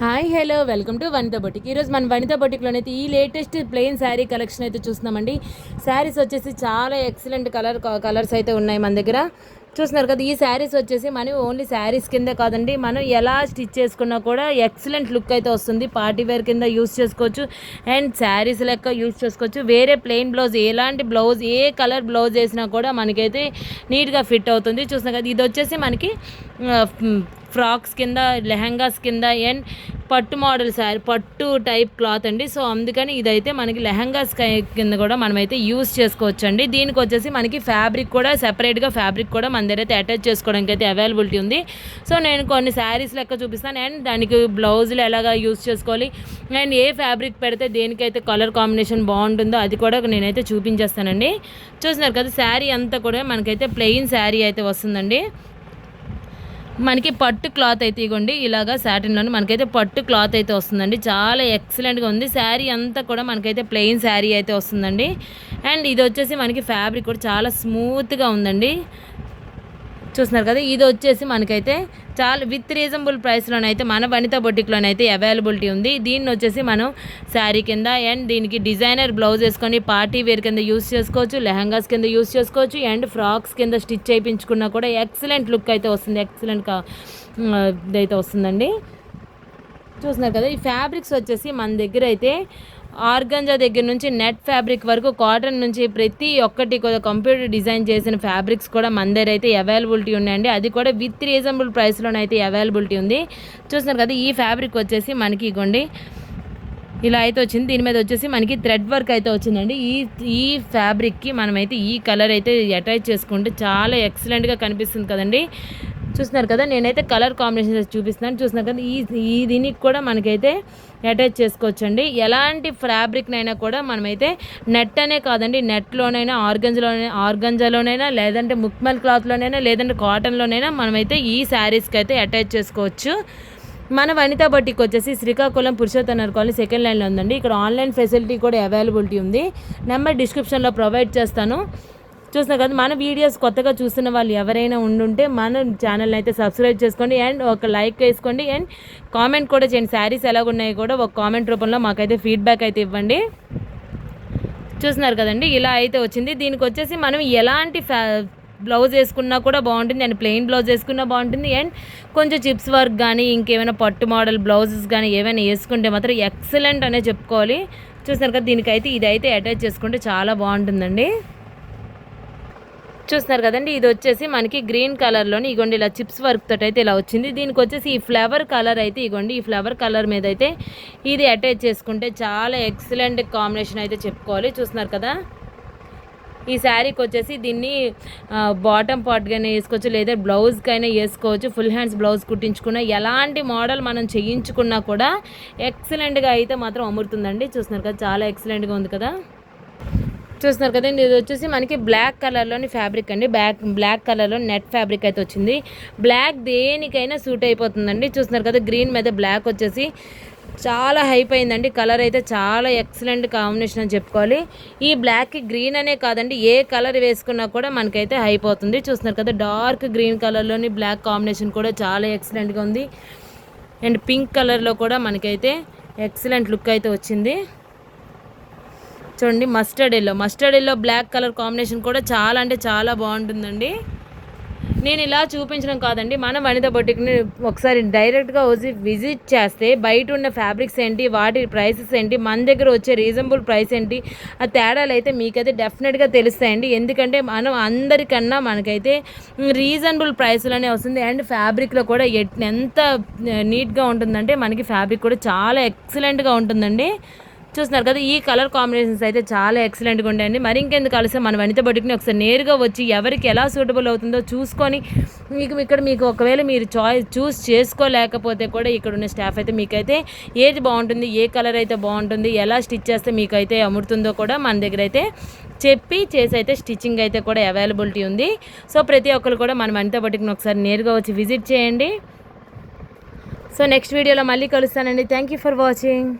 Hi hello welcome to Vanitha boutique. ఈరోజు మన వనిత బొటిక్లోనైతే ఈ లేటెస్ట్ ప్లెయిన్ శారీ కలెక్షన్ అయితే చూస్తున్నామండి. శారీస్ వచ్చేసి చాలా ఎక్సలెంట్ కలర్స్ అయితే ఉన్నాయి మన దగ్గర. చూస్తున్నారు కదా, ఈ శారీస్ వచ్చేసి మనం ఓన్లీ శారీస్ కింద కాదండి, మనం ఎలా స్టిచ్ చేసుకున్నా కూడా ఎక్సలెంట్ లుక్ అయితే వస్తుంది. పార్టీ వేర్ కింద యూస్ చేసుకోవచ్చు అండ్ శారీస్ లెక్క యూస్ చేసుకోవచ్చు. వేరే ప్లెయిన్ బ్లౌజ్, ఎలాంటి బ్లౌజ్, ఏ కలర్ బ్లౌజ్ వేసినా కూడా మనకైతే నీట్గా ఫిట్ అవుతుంది. చూస్తున్నారు కదా, ఇది వచ్చేసి మనకి ఫ్రాక్స్ కింద, లెహంగాస్ కింద అండ్ పట్టు మోడల్ శారీ, పట్టు టైప్ క్లాత్ అండి. సో అందుకని ఇదైతే మనకి లెహంగాస్ కింద కూడా మనమైతే యూస్ చేసుకోవచ్చు అండి. దీనికి వచ్చేసి మనకి ఫ్యాబ్రిక్ కూడా సెపరేట్గా ఫ్యాబ్రిక్ కూడా మన దగ్గర అయితే అటాచ్ చేసుకోవడానికి అయితే అవైలబిలిటీ ఉంది. సో నేను కొన్ని శారీస్ లెక్క చూపిస్తాను అండ్ దానికి బ్లౌజులు ఎలాగా యూస్ చేసుకోవాలి అండ్ ఏ ఫ్యాబ్రిక్ పెడితే దేనికైతే కలర్ కాంబినేషన్ బాగుంటుందో అది కూడా నేనైతే చూపించేస్తానండి. చూస్తున్నారు కదా, శారీ అంతా కూడా మనకైతే ప్లెయిన్ శారీ అయితే వస్తుందండి. మనకి పట్టు క్లాత్ అయితే ఇగోండి, ఇలాగా సాటిన్లోని మనకైతే పట్టు క్లాత్ అయితే వస్తుందండి. చాలా ఎక్సలెంట్గా ఉంది. శారీ అంతా కూడా మనకైతే ప్లెయిన్ శారీ అయితే వస్తుందండి. అండ్ ఇది వచ్చేసి మనకి ఫ్యాబ్రిక్ కూడా చాలా స్మూత్గా ఉందండి. చూస్తున్నారు కదా, ఇది వచ్చేసి మనకైతే చాలా విత్ రీజనబుల్ ప్రైస్లోనైతే మన వనిత బొటిక్లోనైతే అవైలబిలిటీ ఉంది. దీన్ని వచ్చేసి మనం శారీ కింద అండ్ దీనికి డిజైనర్ బ్లౌజ్ వేసుకొని పార్టీ వేర్ కింద యూస్ చేసుకోవచ్చు, లెహంగాస్ కింద యూస్ చేసుకోవచ్చు అండ్ ఫ్రాక్స్ కింద స్టిచ్ చేయించుకున్నా కూడా ఎక్సలెంట్ లుక్ అయితే వస్తుంది. ఎక్సలెంట్గా ఇదైతే వస్తుందండి. చూస్తున్నారు కదా, ఈ ఫ్యాబ్రిక్స్ వచ్చేసి మన దగ్గర అయితే ఆర్గంజా దగ్గర నుంచి నెట్ ఫ్యాబ్రిక్ వరకు, కాటన్ నుంచి ప్రతి ఒక్కటి కంప్యూటర్ డిజైన్ చేసిన ఫ్యాబ్రిక్స్ కూడా మన దగ్గర అయితే అవైలబిలిటీ ఉన్నాయండి. అది కూడా విత్ రీజనబుల్ ప్రైస్లోనైతే అవైలబిలిటీ ఉంది. చూస్తున్నారు కదా, ఈ ఫ్యాబ్రిక్ వచ్చేసి మనకి ఇగోండి ఇలా అయితే వచ్చింది. దీని మీద వచ్చేసి మనకి థ్రెడ్ వర్క్ అయితే వచ్చిందండి. ఈ ఫ్యాబ్రిక్కి మనమైతే ఈ కలర్ అయితే అటాచ్ చేసుకుంటే చాలా ఎక్సలెంట్గా కనిపిస్తుంది కదండి. చూస్తున్నారు కదా, నేనైతే కలర్ కాంబినేషన్ చూపిస్తున్నాను. చూస్తున్నారు కదా, ఈ దీనికి కూడా మనకైతే అటాచ్ చేసుకోవచ్చండి. ఎలాంటి ఫ్యాబ్రిక్నైనా కూడా మనమైతే నెట్ అనే కాదండి, నెట్లోనైనా, ఆర్గంజాలోనైనా, లేదంటే ముక్మల్ క్లాత్లోనైనా, లేదంటే కాటన్లోనైనా మనమైతే ఈ శారీస్కి అయితే అటాచ్ చేసుకోవచ్చు. మన వనిత బొటిక్ వచ్చేసి శ్రీకాకుళం పురుషోత్తమ కాలనీ సెకండ్ లైన్లో ఉందండి. ఇక్కడ ఆన్లైన్ ఫెసిలిటీ కూడా అవైలబిలిటీ ఉంది. నెంబర్ డిస్క్రిప్షన్లో ప్రొవైడ్ చేస్తాను. చూస్తున్నారు కదా, మన వీడియోస్ కొత్తగా చూస్తున్న వాళ్ళు ఎవరైనా ఉండుంటే మన ఛానల్ని అయితే సబ్స్క్రైబ్ చేసుకోండి అండ్ ఒక లైక్ వేసుకోండి అండ్ కామెంట్ కూడా చేయండి. శారీస్ ఎలాగున్నాయో కూడా ఒక కామెంట్ రూపంలో మాకైతే ఫీడ్బ్యాక్ అయితే ఇవ్వండి. చూస్తున్నారు కదండి, ఇలా అయితే వచ్చింది. దీనికి వచ్చేసి మనం ఎలాంటి బ్లౌజ్ వేసుకున్నా కూడా బాగుంటుంది అండ్ ప్లెయిన్ బ్లౌజ్ వేసుకున్నా బాగుంటుంది అండ్ కొంచెం చిప్స్ వర్క్ కానీ ఇంకేమైనా పట్టు మోడల్ బ్లౌజెస్ కానీ ఏమైనా వేసుకుంటే మాత్రం ఎక్సలెంట్ అనే చెప్పుకోవాలి. చూస్తున్నారు కదా, దీనికైతే ఇదైతే అటాచ్ చేసుకుంటే చాలా బాగుంటుందండి. చూస్తున్నారు కదండి, ఇది వచ్చేసి మనకి గ్రీన్ కలర్లోని ఇగోండి ఇలా చిప్స్ వర్క్ తోటి అయితే ఇలా వచ్చింది. దీనికి వచ్చేసి ఈ ఫ్లవర్ కలర్ అయితే ఇగోండి, ఈ ఫ్లవర్ కలర్ మీద అయితే ఇది అటాచ్ చేసుకుంటే చాలా ఎక్సలెంట్ కాంబినేషన్ అయితే చెప్పుకోవాలి. చూస్తున్నారు కదా, ఈ శారీకి వచ్చేసి దీన్ని బాటమ్ పార్ట్గానే వేసుకోవచ్చు, లేదా బ్లౌజ్కైనా వేసుకోవచ్చు. ఫుల్ హ్యాండ్స్ బ్లౌజ్ కుట్టించుకున్నా, ఎలాంటి మోడల్ మనం చేయించుకున్నా కూడా ఎక్సలెంట్గా అయితే మాత్రం అమరుతుందండి. చూస్తున్నారు కదా, చాలా ఎక్సలెంట్గా ఉంది కదా. చూస్తున్నారు కదండి, ఇది వచ్చేసి మనకి బ్లాక్ కలర్లోని ఫ్యాబ్రిక్ అండి. బ్లాక్ కలర్లో నెట్ ఫ్యాబ్రిక్ అయితే వచ్చింది. బ్లాక్ దేనికైనా సూట్ అయిపోతుందండి. చూస్తున్నారు కదా, గ్రీన్ మీద బ్లాక్ వచ్చేసి చాలా హైప్ అయిందండి. కలర్ అయితే చాలా ఎక్సలెంట్ కాంబినేషన్ అని చెప్పుకోవాలి. ఈ బ్లాక్కి గ్రీన్ అనే కాదండి, ఏ కలర్ వేసుకున్నా కూడా మనకైతే హైప్ అవుతుంది. చూస్తున్నారు కదా, డార్క్ గ్రీన్ కలర్లోని బ్లాక్ కాంబినేషన్ కూడా చాలా ఎక్సలెంట్గా ఉంది అండ్ పింక్ కలర్లో కూడా మనకైతే ఎక్సలెంట్ లుక్ అయితే వచ్చింది. చూడండి, mustard yellow black colour combination కూడా చాలా అంటే చాలా బాగుంటుందండి. నేను ఇలా చూపించడం కాదండి, మన వనిత బొటిక్ని ఒకసారి డైరెక్ట్గా వచ్చి విజిట్ చేస్తే బయట ఉన్న ఫ్యాబ్రిక్స్ ఏంటి, వాటి ప్రైసెస్ ఏంటి, మన దగ్గర వచ్చే రీజనబుల్ ప్రైస్ ఏంటి, ఆ తేడాలు అయితే మీకైతే డెఫినెట్గా తెలుస్తాయండి. ఎందుకంటే మనం అందరికన్నా మనకైతే రీజనబుల్ ప్రైస్లోనే వస్తుంది అండ్ ఫ్యాబ్రిక్లో కూడా ఎంత నీట్గా ఉంటుందంటే మనకి ఫ్యాబ్రిక్ కూడా చాలా ఎక్సలెంట్గా ఉంటుందండి. చూస్తున్నారు కదా, ఈ కలర్ కాంబినేషన్స్ అయితే చాలా ఎక్సలెంట్గా ఉంటాయండి. మరి ఇంకెందుకు కలిసి మన వనిత బొటిక్ని ఒకసారి నేరుగా వచ్చి ఎవరికి ఎలా సూటబుల్ అవుతుందో చూసుకొని మీకు ఒకవేళ మీరు చూస్ చేసుకోలేకపోతే కూడా ఇక్కడ ఉన్న స్టాఫ్ అయితే మీకైతే ఏది బాగుంటుంది, ఏ కలర్ అయితే బాగుంటుంది, ఎలా స్టిచ్ చేస్తే మీకైతే అముడుతుందో కూడా మన దగ్గర అయితే చెప్పి చేసి అయితే స్టిచ్చింగ్ అయితే కూడా అవైలబిలిటీ ఉంది. సో ప్రతి ఒక్కరు కూడా మన వనిత బొటిక్ని ఒకసారి నేరుగా వచ్చి విజిట్ చేయండి. సో నెక్స్ట్ వీడియోలో మళ్ళీ కలుస్తానండి. Thank you for watching.